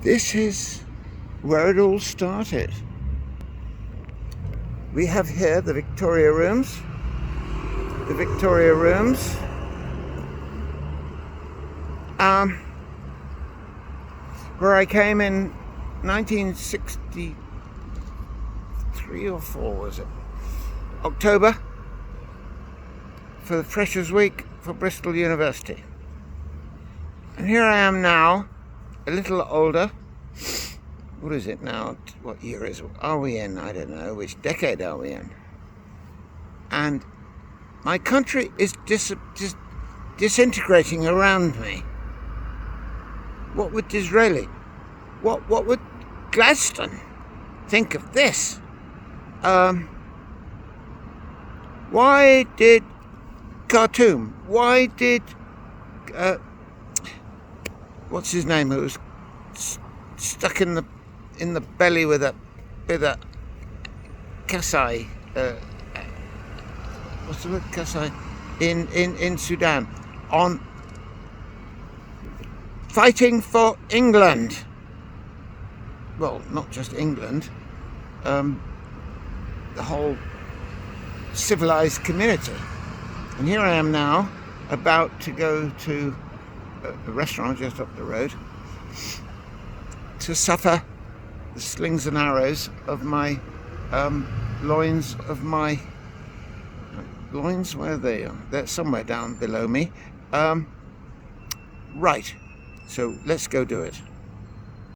This is where it all started. We have here the Victoria Rooms. The Victoria Rooms. Where I came in 1963 or 4, was it? October, for the Freshers' Week for Bristol University. And here I am now, a little older. What is it now? What year are we in? I don't know. Which decade are we in? And my country is disintegrating around me. What would Disraeli, what would Gladstone think of this? Why did Khartoum? Why did what's his name? Who was stuck in the belly with a Kasai? What's the word? Kasai in Sudan on fighting for England. Well, not just England. The whole civilized community. And here I am now, about to go to a restaurant just up the road to suffer the slings and arrows of my loins, where are they? They're somewhere down below me. Right, so let's go do it.